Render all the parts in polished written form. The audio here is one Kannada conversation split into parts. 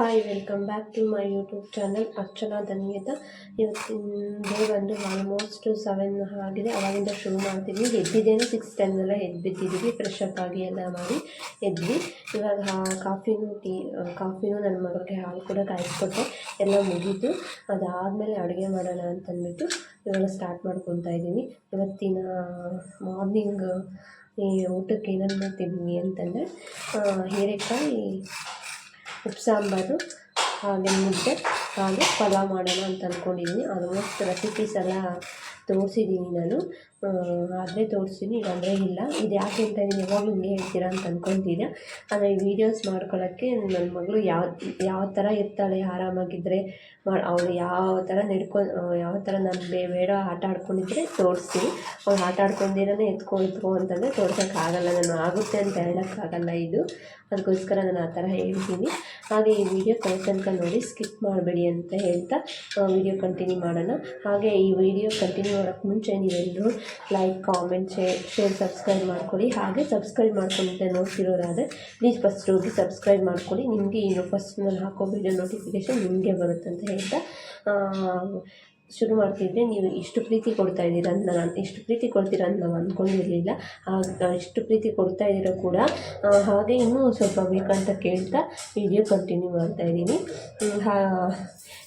Hi welcome back to my YouTube channel Archana Dhanyada. ಇವತ್ತಿನ ಡೇ ಬಂದು ಆಲ್ಮೋಸ್ಟ್ 7 ಆಗಿದೆ. ಅವಾಗಿಂದ ಶುರು ಮಾಡ್ತಿದ್ವಿ. ಎದ್ದಿದ್ದೇನೆ 6:10 ಎದ್ದು ಬಿದ್ದಿದ್ದೀವಿ. ಫ್ರೆಶ್ ಅಪ್ ಆಗಿ ಎಲ್ಲ ಮಾಡಿ ಎದ್ವಿ. ಇವಾಗ ಕಾಫಿನೂ ನನ್ನ ಮಗಳಿಗೆ ಹಾಲು ಕೂಡ ಕಾಯಿಸ್ಕೊಟ್ಟೆ. ಎಲ್ಲ ಮುಗೀತು. ಅದಾದಮೇಲೆ ಅಡುಗೆ ಮಾಡೋಣ ಅಂತಂದ್ಬಿಟ್ಟು ಇವಾಗ ಸ್ಟಾರ್ಟ್ ಮಾಡ್ಕೊತಾ ಇದ್ದೀನಿ. ಇವತ್ತಿನ ಮಾರ್ನಿಂಗ್ ಈ ಊಟಕ್ಕೆ ಏನೇನು ಮಾಡ್ತಿದ್ದೀನಿ ಅಂತಂದರೆ ಹೀರೆಕಾಯಿ ಉಪ್ಪು ಸಾಂಬಾರು, ಹಾಗೆ ಮುದ್ದೆ, ಹಾಗೆ ಪಲಾವ್ ಮಾಡೋಣ ಅಂತ ಅಂದ್ಕೊಂಡಿದ್ದೀನಿ. ಆಲ್ಮೋಸ್ಟ್ ರೆಸಿಪೀಸ್ ಎಲ್ಲ ತೋರಿಸಿದ್ದೀನಿ ನಾನು, ಆದರೆ ತೋರಿಸ್ತೀನಿ, ಇಲ್ಲಾಂದರೆ ಇಲ್ಲ. ಇದು ಯಾಕೆ ಅಂತ ಇದ್ದೀನಿ ಯಾವಾಗಲೂ ಹಿಂಗೆ ಹೇಳ್ತೀರಾ ಅಂತ ಅಂದ್ಕೊತೀರಾ. ಆದರೆ ಈ ವೀಡಿಯೋಸ್ ಮಾಡ್ಕೊಳ್ಳೋಕ್ಕೆ ನನ್ನ ಮಗಳು ಯಾವ ಥರ ಇರ್ತಾಳೆ, ಆರಾಮಾಗಿದ್ದರೆ ಅವಳು ಯಾವ ಥರ ನಾನು ಬೇಡ ಆಟ ಆಡ್ಕೊಂಡಿದ್ರೆ ತೋರಿಸ್ತೀನಿ. ಅವ್ಳು ಆಟ ಆಡ್ಕೊಂಡಿರೋನೇ ಎತ್ಕೊ ಅಂತಂದರೆ ತೋರ್ಸೋಕ್ಕಾಗಲ್ಲ, ನಾನು ಆಗುತ್ತೆ ಅಂತ ಹೇಳೋಕ್ಕಾಗಲ್ಲ. ಅದಕ್ಕೋಸ್ಕರ ನಾನು ಆ ಥರ ಹೇಳ್ತೀನಿ. ಹಾಗೆ ಈ ವಿಡಿಯೋ ತನಕ ನೋಡಿ, ಸ್ಕಿಪ್ ಮಾಡಬೇಡಿ ಅಂತ ಹೇಳ್ತಾ ವಿಡಿಯೋ ಕಂಟಿನ್ಯೂ ಮಾಡೋಣ. ಹಾಗೆ ಈ ವಿಡಿಯೋ ಕಂಟಿನ್ಯೂ ಮಾಡೋಕ್ಕೆ ಮುಂಚೆ ನೀವೆಲ್ಲರೂ ಲೈಕ್, ಕಾಮೆಂಟ್, ಶೇರ್, ಸಬ್ಸ್ಕ್ರೈಬ್ ಮಾಡ್ಕೊಳ್ಳಿ. ಹಾಗೆ ಸಬ್ಸ್ಕ್ರೈಬ್ ಮಾಡ್ಕೊಂಡಿದ್ದೆ ನೋಡ್ತಿರೋರಾದರೆ ಪ್ಲೀಸ್ ಫಸ್ಟ್ ಹೋಗಿ ಸಬ್ಸ್ಕ್ರೈಬ್ ಮಾಡ್ಕೊಳ್ಳಿ. ನಿಮಗೆ ಫಸ್ಟ್ ನಾನು ಹಾಕೋ ವಿಡಿಯೋ ನೋಟಿಫಿಕೇಷನ್ ನಿಮಗೆ ಬರುತ್ತೆ ಅಂತ ಹೇಳ್ತಾ ಶುರು ಮಾಡ್ತಿದ್ದೆ. ನೀವು ಇಷ್ಟು ಪ್ರೀತಿ ಕೊಡ್ತಾ ಇದ್ದೀರಾ ಅಂತ ಇಷ್ಟು ಪ್ರೀತಿ ಕೊಡ್ತೀರಾ ಅಂತ ನಾವು ಅಂದ್ಕೊಂಡಿರಲಿಲ್ಲ. ಇಷ್ಟು ಪ್ರೀತಿ ಕೊಡ್ತಾ ಇದ್ದೀರೋ ಕೂಡ. ಹಾಗೆ ಇನ್ನೂ ಸ್ವಲ್ಪ ಬೇಕಂತ ಕೇಳ್ತಾ ವಿಡಿಯೋ ಕಂಟಿನ್ಯೂ ಮಾಡ್ತಾಯಿದ್ದೀನಿ.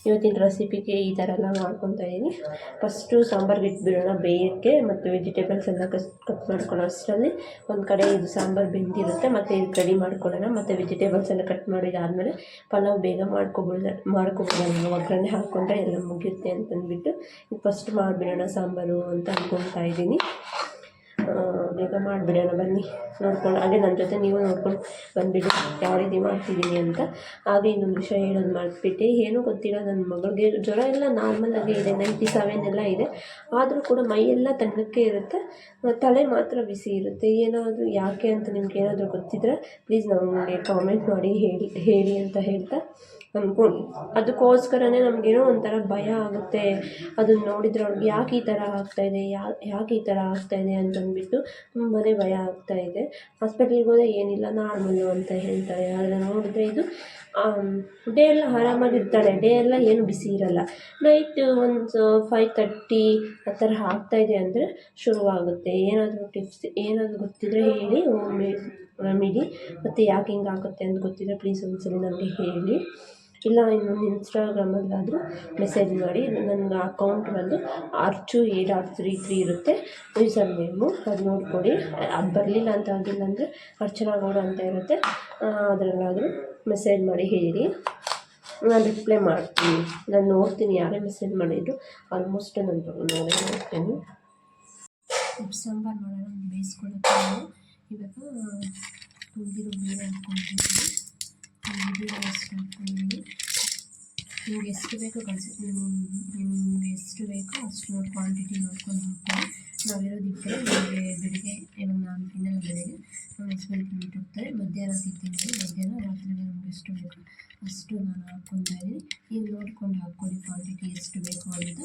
ಇವತ್ತಿನ ರೆಸಿಪಿಗೆ ಈ ಥರ ಎಲ್ಲ ಮಾಡ್ಕೊತಾ ಇದ್ದೀನಿ. ಫಸ್ಟು ಸಾಂಬಾರಿಗೆ ಇಟ್ಬಿಡೋಣ ಬೇಯೋಕ್ಕೆ, ಮತ್ತು ವೆಜಿಟೇಬಲ್ಸ್ ಎಲ್ಲ ಕಟ್ ಮಾಡ್ಕೊಳ್ಳೋ ಅಷ್ಟರಲ್ಲಿ ಒಂದು ಕಡೆ ಇದು ಸಾಂಬಾರು ಬೆಂದಿರುತ್ತೆ. ಮತ್ತು ಇದು ರೆಡಿ ಮಾಡ್ಕೊಳ್ಳೋಣ. ಮತ್ತು ವೆಜಿಟೇಬಲ್ಸ್ ಎಲ್ಲ ಕಟ್ ಮಾಡಿದಾದಮೇಲೆ ಪಲಾವ್ ಬೇಗ ಮಾಡ್ಕೊಬಿಡೋಣ. ಒಗ್ಗರಣೆ ಹಾಕ್ಕೊಂಡ್ರೆ ಎಲ್ಲ ಮುಗಿಯುತ್ತೆ ಅಂತಂದ್ಬಿಟ್ಟು ಫಸ್ಟ್ ಮಾಡಿಬಿಡೋಣ ಸಾಂಬಾರು ಅಂತ ಅಂದ್ಕೊತಾ ಇದ್ದೀನಿ. ಬೇಗ ಮಾಡಿಬಿಡೋಣ ಬನ್ನಿ, ನೋಡ್ಕೊಂಡು ಹಾಗೆ ನನ್ನ ಜೊತೆ ನೀವು ನೋಡ್ಕೊಂಡು ಬಂದುಬಿಡಿ ಯಾವ ರೀತಿ ಮಾಡ್ತಿದ್ದೀನಿ ಅಂತ. ಹಾಗೆ ಇನ್ನೊಂದು ವಿಷಯ ಹೇಳೋದು ಮಾಡಿಬಿಟ್ಟೆ, ಏನೂ ಗೊತ್ತಿಲ್ಲ, ನನ್ನ ಮಗಳಿಗೆ ಜ್ವರ ಎಲ್ಲ ನಾರ್ಮಲಾಗೇ ಇದೆ, 97 ಎಲ್ಲ ಇದೆ. ಆದರೂ ಕೂಡ ಮೈಯೆಲ್ಲ ತಣ್ಣಕ್ಕೆ ಇರುತ್ತೆ, ತಲೆ ಮಾತ್ರ ಬಿಸಿ ಇರುತ್ತೆ. ಏನಾದರೂ ಯಾಕೆ ಅಂತ ನಿಮ್ಗೆ ಏನಾದರೂ ಗೊತ್ತಿದ್ದರೆ ಪ್ಲೀಸ್ ನಮಗೆ ಕಾಮೆಂಟ್ ಮಾಡಿ ಹೇಳಿ ಅಂತ ಹೇಳ್ತಾ ಅದಕ್ಕೋಸ್ಕರನೇ ನಮಗೇನೋ ಒಂಥರ ಭಯ ಆಗುತ್ತೆ. ಅದನ್ನು ನೋಡಿದರೆ ಅವ್ಳಿಗೆ ಯಾಕೆ ಈ ಥರ ಆಗ್ತಾಯಿದೆ ಅಂತಂದ್ಬಿಟ್ಟು ತುಂಬಾ ಭಯ ಆಗ್ತಾಯಿದೆ. ಹಾಸ್ಪಿಟ್ಲಿಗೆ ಹೋದರೆ ಏನಿಲ್ಲ, ನಾರ್ಮಲ್ಲು ಅಂತ ಹೇಳ್ತಾರೆ. ಆದರೆ ನೋಡಿದ್ರೆ ಇದು ಡೇ ಎಲ್ಲ ಆರಾಮಾಗಿರ್ತಾಳೆ, ಡೇ ಎಲ್ಲ ಏನು ಬಿಸಿ ಇರಲ್ಲ. ನೈಟ್ ಒಂದು 5:30 ಆ ಥರ ಆಗ್ತಾಯಿದೆ ಅಂದರೆ ಶುರುವಾಗುತ್ತೆ. ಏನಾದರೂ ಗೊತ್ತಿದ್ದರೆ ಹೇಳಿ, ರೆಮಿಡಿ, ಮತ್ತು ಯಾಕೆ ಹಿಂಗೆ ಆಗುತ್ತೆ ಅಂತ ಗೊತ್ತಿದ್ದರೆ ಪ್ಲೀಸ್ ಒಂದ್ಸಲ ನನಗೆ ಹೇಳಿ. ಇಲ್ಲ ಇನ್ನೊಂದು ಇನ್ಸ್ಟಾಗ್ರಾಮಲ್ಲಾದರೂ ಮೆಸೇಜ್ ಮಾಡಿ. ನನ್ನ ಅಕೌಂಟ್ ಬಂದು archu833 ಇರುತ್ತೆ ಯೂಸರ್ ನೇಮು, ಅದು ನೋಡ್ಕೊಳ್ಳಿ. ಅದು ಬರಲಿಲ್ಲ ಅಂತ ಆಗಿಲ್ಲ ಅಂದರೆ ಅರ್ಚನಾ ಗೌಡ ಅಂತ ಇರುತ್ತೆ, ಅದರಲ್ಲಾದರೂ ಮೆಸೇಜ್ ಮಾಡಿ ಹೇಳಿ, ನಾನು ರಿಪ್ಲೈ ಮಾಡ್ತೀನಿ. ನಾನು ನೋಡ್ತೀನಿ ಯಾರೇ ಮೆಸೇಜ್ ಮಾಡಿದ್ರು. ಆಲ್ಮೋಸ್ಟ್ ನಾನು ನೋಡ್ತೀನಿ. ಉಪ್ಪು ಸಾಂಬಾರು ಮಾಡೋಣ ಬೇಯಿಸ್ಕೊಳ್ಳೋಕ್ಕೆ ಇವಾಗ ತುಂಬಿರೋ ಬೇರೆ ಹಾಕ್ಕೊಳ್ತೀನಿ. ನಿಮ್ಗೆ ಎಷ್ಟು ಬೇಕೋ ನಿಮ್ಗೆ ಎಷ್ಟು ಬೇಕೋ ಅಷ್ಟು ಕ್ವಾಂಟಿಟಿ ನೋಡ್ಕೊಂಡು ಹಾಕ್ಕೊಳ್ಳಿ. ನಾವಿರೋದು ಇಬ್ಬರು, ನಿಮಗೆ ಬೆಳಿಗ್ಗೆ ಏನೋ ನಾನು ತಿನ್ನಲ್ಲ, ಬೆಳಿಗ್ಗೆ ನಮ್ಮ ಹಸ್ಬೆಂಡ್ ತಿಂದು ಹೋಗ್ತಾರೆ. ಮಧ್ಯಾಹ್ನ ತಿಂತೀನಿ, ಮಧ್ಯಾಹ್ನ ರಾತ್ರಿಗೆ ನಮ್ಗೆ ಎಷ್ಟು ಬೇಕೋ ಅಷ್ಟು ನಾನು ಹಾಕ್ಕೊತಾ ಇದ್ದೀನಿ. ನೀವು ನೋಡ್ಕೊಂಡು ಹಾಕ್ಕೊಳ್ಳಿ ಕ್ವಾಂಟಿಟಿ ಎಷ್ಟು ಬೇಕೋ ಅಂತ.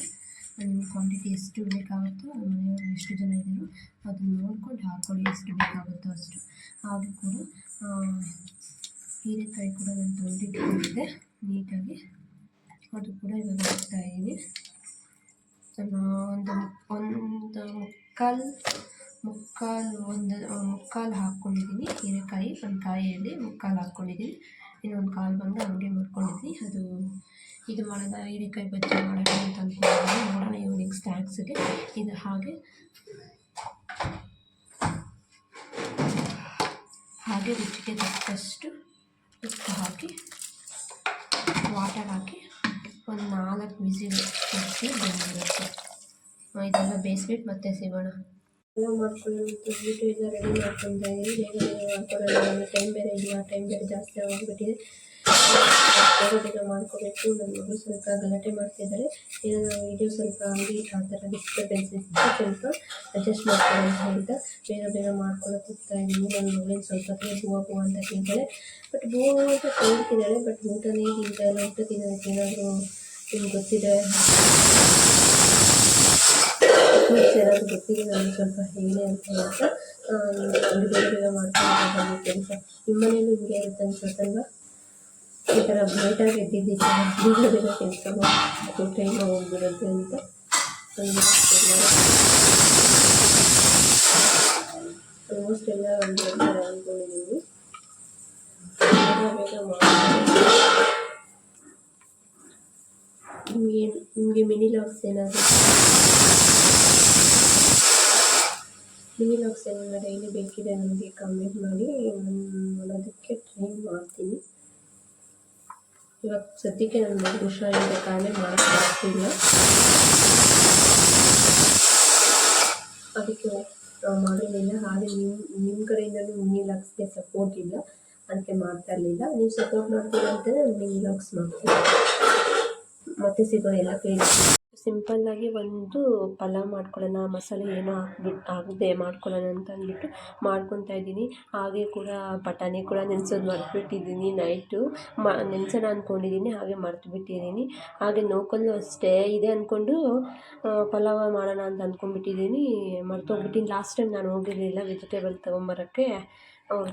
ನಿಮ್ಮ ಕ್ವಾಂಟಿಟಿ ಎಷ್ಟು ಬೇಕಾಗುತ್ತೋ, ಮನೆಯವರು ಎಷ್ಟು ಜನ ಇದ್ದೀರೋ ಅದನ್ನು ನೋಡ್ಕೊಂಡು ಹಾಕ್ಕೊಳ್ಳಿ, ಎಷ್ಟು ಬೇಕಾಗುತ್ತೋ ಅಷ್ಟು. ಹಾಗೆ ಕೂಡ ಹೀರೆಕಾಯಿ ಕೂಡ ನಾನು ತೊಳೆದಿಟ್ಕೊಂಡಿದ್ದೆ ನೀಟಾಗಿ, ಅದು ಕೂಡ ಇವಾಗ ಹಾಕ್ತಾಯಿದ್ದೀನಿ. ಮುಕ್ಕಾಲು ಹಾಕ್ಕೊಂಡಿದ್ದೀನಿ ಹೀರೆಕಾಯಿ. ಒಂದು ಕಾಯಿಯಲ್ಲಿ ಮುಕ್ಕಾಲು ಹಾಕ್ಕೊಂಡಿದ್ದೀನಿ, ಇನ್ನೊಂದು ಕಾಲು ಬಂದು ಹಂಗೆ ಮಾಡ್ಕೊಂಡಿದ್ದೀನಿ. ಇದು ಮಾಡೋಣ, ಹೀರೆಕಾಯಿ ಬಜ್ಜಿ ಮಾಡೋಣ ಅಂತ ಅಂದ್ಕೊಂಡಿದ್ದೀನಿ. ನೋಡೋಣ ಈವ್ನಿಂಗ್ ಸ್ನ್ಯಾಕ್ಸಿಗೆ. ಇದು ಹಾಗೆ ರುಚಿಗೆ ತಕ್ಕಷ್ಟು ಉಪ್ಪು ಹಾಕಿ, ವಾಟರ್ ಹಾಕಿ ಒಂದು 4 ವಿಸಿಲ್ ತೆಗೆಸಿ ಬಂದಿರುತ್ತೆ. ಇದೆಲ್ಲ ಬೇಯಿಸ್ಬಿಟ್ಟು ಮತ್ತೆ ಸಿಗೋಣ. ಎಲ್ಲ ಮಾಡ್ಕೊಳ್ಳೋದು ಈಗ ರೆಡಿ ಮಾಡ್ಕೊತಾ ಇದ್ದೀನಿ. ಬೇಗ ಮಾಡ್ಕೊಳ್ಳೋಣ, ಟೈಮ್ ಬೇರೆ ಇಲ್ಲ, ಟೈಮ್ ಬೇರೆ ಜಾಸ್ತಿ ಆಗಿಬಿಟ್ಟಿದೆ. ಬೇಗ ಮಾಡ್ಕೋಬೇಕು. ನನ್ನ ಮಗಳು ಸ್ವಲ್ಪ ಗಲಾಟೆ ಮಾಡ್ತಿದ್ದಾರೆ. ಏನೋ ವೀಡಿಯೋ ಸ್ವಲ್ಪ ಆಗಿ ಆ ಥರ ಡಿಸ್ಟರ್ಬೆನ್ಸ್ ಇತ್ತು, ಸ್ವಲ್ಪ ಅಡ್ಜಸ್ಟ್ ಮಾಡ್ಕೊಳ್ಳೋ ಅಂತ ಹೇಳ್ತಾ ಬೇಗ ಮಾಡ್ಕೊಳ್ಳೋಕೆ ಹೋಗ್ತಾ ಇದ್ದೀನಿ. ನನ್ನ ಮಗಳಿಗೆ ಸ್ವಲ್ಪ ಹೂವು ಅಂತ ತಿಂತಾಳೆ, ಬಟ್ ಹೂವು ಅಂತ ಕೇಳ್ತಿದ್ದಾಳೆ, ಬಟ್ ಊಟನೇ ತಿಂತಾಯಿಲ್ಲ. ಊಟ ತಿನ್ನೋದಕ್ಕೆ ಏನಾದರೂ ನಿಮ್ಗೆ ಗೊತ್ತಿದೆ ಏನಾದರೂ ಗೊತ್ತಿದೆ ನನಗೆ ಸ್ವಲ್ಪ ಹೇಳಿ ಅಂತ ಹೇಳ್ತಾ ಬೇಗ ಮಾಡ್ಕೊಂಡು ಕೆಲಸ. ನಿಮ್ಮ ಮನೇಲೂ ಹಿಂಗೆ ಇರುತ್ತೆ ಅನ್ಸುತ್ತಲ್ವ? ಈ ಥರ ಬ್ರೈಟಾಗಿ ಎದ್ದಿದ್ದಿದ್ದ ಬೇಗ ಕೆಲಸ ಮಾಡಿ ಟೈಮ್ ಹೋಗ್ಬಿಡುತ್ತೆ ಅಂತ ಆಲ್ಮೋಸ್ಟ್ ಎಲ್ಲ ಒಂದು ಅಂದ್ಕೊಂಡಿದ್ದೀನಿ. ಬೇಗ ನಿಮಗೆ ಮಿನಿ ಲಾಗ್ಸ್ ಏನಾದರೂ ಡೈಲಿ ಬೇಕಿದೆ ನನಗೆ ಕಮೆಂಟ್ ಮಾಡಿ, ಮಾಡೋದಕ್ಕೆ ಟ್ರೈ ಮಾಡ್ತೀನಿ. ಇವಾಗ ಸದ್ಯಕ್ಕೆ ನನ್ನ ಹುಷಾರಿದ್ದ ಕಾರಣ ಮಾಡೋಕ್ಕಾಗ್ತಿಲ್ಲ, ಅದಕ್ಕೆ ಮಾಡಲಿಲ್ಲ. ಹಾಗೆ ನಿಮ್ಮ ಕಡೆಯಿಂದಲೂ ಮಿನಿ ಲಾಗ್ಸ್ಗೆ ಸಪೋರ್ಟ್ ಇಲ್ಲ, ಅದಕ್ಕೆ ಮಾಡ್ತಾ ಇರಲಿಲ್ಲ. ನೀವು ಸಪೋರ್ಟ್ ಮಾಡ್ತೀರಾ ಅಂತ ಮಿನಿ ಲಾಗ್ಸ್ ಮಾಡ್ತೀನಿ. ಮತ್ತೆ ಸಿಗೋಣ ಎಲ್ಲ ಕೇಳಿ. ಸಿಂಪಲ್ಲಾಗಿ ಒಂದು ಪಲಾವ್ ಮಾಡ್ಕೊಳ್ಳೋಣ, ಮಸಾಲೆ ಏನೋ ಆಗದೆ ಮಾಡ್ಕೊಳ್ಳೋಣ ಅಂತ ಅಂದ್ಬಿಟ್ಟು ಮಾಡ್ಕೊತಾ ಇದ್ದೀನಿ. ಹಾಗೆ ಕೂಡ ಬಟಾಣಿ ಕೂಡ ನೆನೆಸೋದು ಮರೆತುಬಿಟ್ಟಿದ್ದೀನಿ. ನೈಟು ನೆನೆಸೋಣ ಅಂದ್ಕೊಂಡಿದ್ದೀನಿ, ಹಾಗೆ ಮರೆತುಬಿಟ್ಟಿದ್ದೀನಿ. ಹಾಗೆ ನೋಕಲ್ಲು ಅಷ್ಟೇ ಇದೆ ಅಂದ್ಕೊಂಡು ಪಲಾವ ಮಾಡೋಣ ಅಂತ ಅಂದ್ಕೊಂಡ್ಬಿಟ್ಟಿದ್ದೀನಿ, ಮರ್ತೋಗ್ಬಿಟ್ಟಿನಿ. ಲಾಸ್ಟ್ ಟೈಮ್ ನಾನು ಹೋಗಿರಲಿಲ್ಲ ವೆಜಿಟೇಬಲ್ ತೊಗೊಂಬರೋಕ್ಕೆ,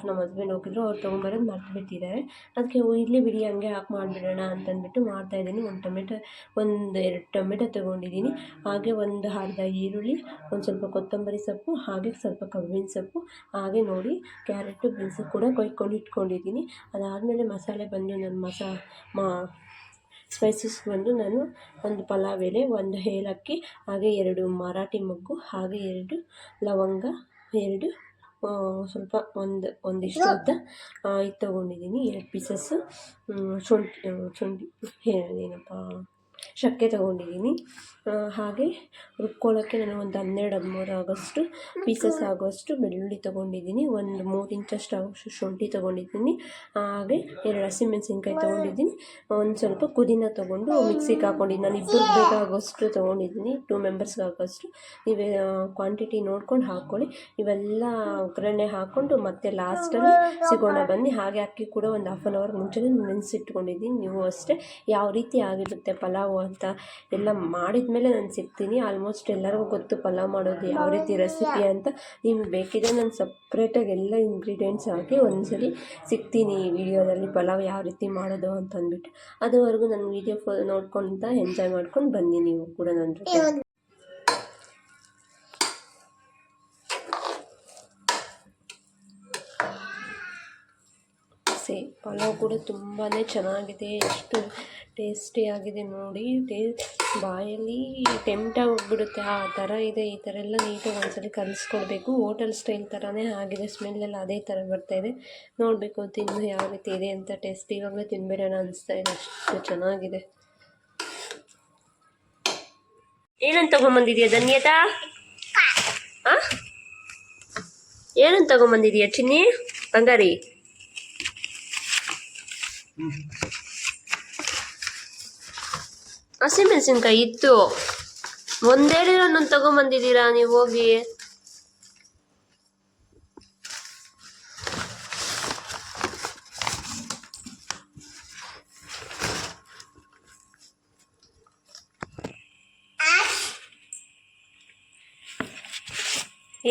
ನಮ್ಮ ಹಸ್ಬೆಂಡ್ ಹೋಗಿದ್ರು, ಅವ್ರು ತೊಗೊಂಬರೋದು ಮರೆತುಬಿಟ್ಟಿದ್ದಾರೆ. ಅದಕ್ಕೆ ಇರಲಿ ಬಿಡಿ ಹಂಗೆ ಹಾಕಿ ಮಾಡಿಬಿಡೋಣ ಅಂತಂದ್ಬಿಟ್ಟು ಮಾಡ್ತಾಯಿದ್ದೀನಿ. ಒಂದು 2 ಟೊಮೆಟೊ ತೊಗೊಂಡಿದ್ದೀನಿ, ಹಾಗೆ ಒಂದು ಅರ್ಧ ಈರುಳ್ಳಿ, ಒಂದು ಸ್ವಲ್ಪ ಕೊತ್ತಂಬರಿ ಸೊಪ್ಪು, ಹಾಗೆ ಸ್ವಲ್ಪ ಕಬ್ಬಿನ ಸೊಪ್ಪು, ಹಾಗೆ ನೋಡಿ ಕ್ಯಾರೆಟು ಬೀನ್ಸು ಕೂಡ ಕೊಯ್ಕೊಂಡು ಇಟ್ಕೊಂಡಿದ್ದೀನಿ. ಅದಾದಮೇಲೆ ಮಸಾಲೆ ಬಂದು ನಾನು ಸ್ಪೈಸಸ್ ಬಂದು ನಾನು ಒಂದು ಪಲಾವ್ ಎಲೆ, ಒಂದು ಏಲಕ್ಕಿ, ಹಾಗೆ 2 ಮರಾಠಿ ಮೊಗ್ಗು, ಹಾಗೆ 2 ಲವಂಗ, 2 ಸ್ವಲ್ಪ ಒಂದಿಷ್ಟು ಉದ್ದ ಇದು ತೊಗೊಂಡಿದ್ದೀನಿ, 2 ಪೀಸಸ್ಸು ಶುಂಠಿ ಚಕ್ಕೆ ತೊಗೊಂಡಿದ್ದೀನಿ. ಹಾಗೆ ರುಬ್ಕೊಳ್ಳೋಕ್ಕೆ ನಾನು ಒಂದು 12-13 ಆಗೋಷ್ಟು ಪೀಸಸ್ ಆಗೋಷ್ಟು ಬೆಳ್ಳುಳ್ಳಿ ತೊಗೊಂಡಿದ್ದೀನಿ, ಒಂದು 3 ಇಂಚಷ್ಟು ಶುಂಠಿ ತೊಗೊಂಡಿದ್ದೀನಿ, ಹಾಗೆ 2 ಹಸಿಮೆಣಸಿನ್ಕಾಯಿ ತೊಗೊಂಡಿದ್ದೀನಿ, ಒಂದು ಸ್ವಲ್ಪ ಪುದೀನ ತೊಗೊಂಡು ಮಿಕ್ಸಿಗೆ ಹಾಕ್ಕೊಂಡಿದ್ದೀನಿ. ನಾನು ಇಬ್ಬರಿಗೆ ಬೇಕಾಗೋಷ್ಟು ತೊಗೊಂಡಿದ್ದೀನಿ, 2 ಮೆಂಬರ್ಸ್ಗೆ ಆಗೋಷ್ಟು. ನೀವೇ ಕ್ವಾಂಟಿಟಿ ನೋಡ್ಕೊಂಡು ಹಾಕ್ಕೊಳ್ಳಿ. ಇವೆಲ್ಲ ಒಗ್ಗರಣೆ ಹಾಕ್ಕೊಂಡು ಮತ್ತೆ ಲಾಸ್ಟಲ್ಲಿ ಸಿಗೋಣ ಬನ್ನಿ. ಹಾಗೆ ಅಕ್ಕಿ ಕೂಡ ಒಂದು 1/2 ಅವರ್ ಮುಂಚೆನೇ ನೆನೆಸಿಟ್ಕೊಂಡಿದ್ದೀನಿ. ನೀವು ಅಷ್ಟೇ ಯಾವ ರೀತಿ ಆಗಿರುತ್ತೆ ಪಲಾವು ಅಂತ ಎಲ್ಲ ಮಾಡಿದ ಮೇಲೆ ನಾನು ಸಿಗ್ತೀನಿ. ಆಲ್ಮೋಸ್ಟ್ ಎಲ್ಲರಿಗೂ ಗೊತ್ತು ಪಲಾವ್ ಮಾಡೋದು ಯಾವ ರೀತಿ ರೆಸಿಪಿ ಅಂತ. ನಿಮ್ಗೆ ಬೇಕಿದ್ರೆ ನಾನು ಸಪ್ರೇಟಾಗಿ ಎಲ್ಲ ಇಂಗ್ರೀಡಿಯೆಂಟ್ಸ್ ಹಾಕಿ ಒಂದ್ಸಲಿ ಸಿಗ್ತೀನಿ ಈ ವಿಡಿಯೋದಲ್ಲಿ, ಪಲಾವ್ ಯಾವ ರೀತಿ ಮಾಡೋದು ಅಂತ ಅಂದ್ಬಿಟ್ಟು. ಅದುವರೆಗೂ ನನ್ನ ವೀಡಿಯೋ ನೋಡ್ಕೊತ ಎಂಜಾಯ್ ಮಾಡ್ಕೊಂಡು ಬನ್ನಿ ನೀವು ಕೂಡ ನನ್ನ ಜೊತೆ. ಪಲಾವ್ ಕೂಡ ತುಂಬಾ ಚೆನ್ನಾಗಿದೆ, ಎಷ್ಟು ಟೇಸ್ಟಿಯಾಗಿದೆ ನೋಡಿ. ಬಾಯಲ್ಲಿ ಟೆಂಪ್ಟ್ ಹೋಗ್ಬಿಡುತ್ತೆ, ಆ ಥರ ಇದೆ. ಈ ಥರ ಎಲ್ಲ ನೀಟಾಗಿ ಒಂದ್ಸಲಿ ಕಲಿಸ್ಕೊಡ್ಬೇಕು. ಹೋಟೆಲ್ ಸ್ಟೈಲ್ ಥರನೇ ಆಗಿದೆ, ಸ್ಮೆಲ್ಲೆಲ್ಲ ಅದೇ ಥರ ಬರ್ತಾಯಿದೆ. ನೋಡಬೇಕು ತಿನ್ನು ಯಾವ ರೀತಿ ಇದೆ ಅಂತ. ಟೇಸ್ಟ್ ಇವಾಗಲೇ ತಿನ್ಬೇಡೋಣ ಅನಿಸ್ತಾ ಇದೆ, ಅಷ್ಟು ಚೆನ್ನಾಗಿದೆ. ಏನಂತ ತೊಗೊಂಬಂದಿದ್ಯಾ ಧನ್ಯತಾ? ಏನಂತ ತೊಗೊಂಬಂದಿದ್ಯಾ ಚಿನ್ನಿ ಬಂಗಾರಿ? ಹಸಿಮೆಣಸಿನ್ಕಾಯಿ ಇತ್ತು, ಒಂದೊಂದು ತೊಗೊಂಬಂದಿದ್ದೀರಾ ನೀವು ಹೋಗಿ.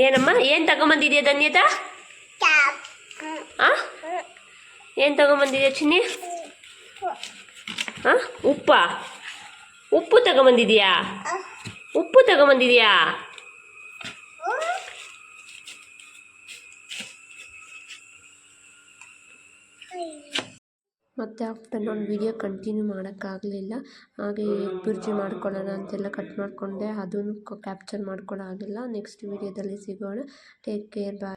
ಏನಮ್ಮ ಏನು ತಗೊಂಬಂದಿದ್ಯಾ ಧನ್ಯತಾ? ಏನು ತಗೊಂಬಂದಿದ್ಯಾ ಚಿನ್ನಿ? ಉಪ್ಪು ತಗೊಂಬಂದಿದ್ಯಾ? ಉಪ್ಪು ತಗೊಂಬಂದಿದ್ಯಾ? ಮತ್ತು ಆಫ್ಟರ್ನೂನ್ ವೀಡಿಯೋ ಕಂಟಿನ್ಯೂ ಮಾಡೋಕ್ಕಾಗಲಿಲ್ಲ. ಹಾಗೆ ಎಗ್ ಬುರ್ಜಿ ಮಾಡ್ಕೊಳ್ಳೋಣ ಅಂತೆಲ್ಲ ಕಟ್ ಮಾಡಿಕೊಂಡೆ, ಅದನ್ನು ಕ್ಯಾಪ್ಚರ್ ಮಾಡ್ಕೊಳ್ಳೋಕ್ಕಾಗಿಲ್ಲ. ನೆಕ್ಸ್ಟ್ ವೀಡಿಯೋದಲ್ಲಿ ಸಿಗೋಣ. ಟೇಕ್ ಕೇರ್, ಬಾಯ್.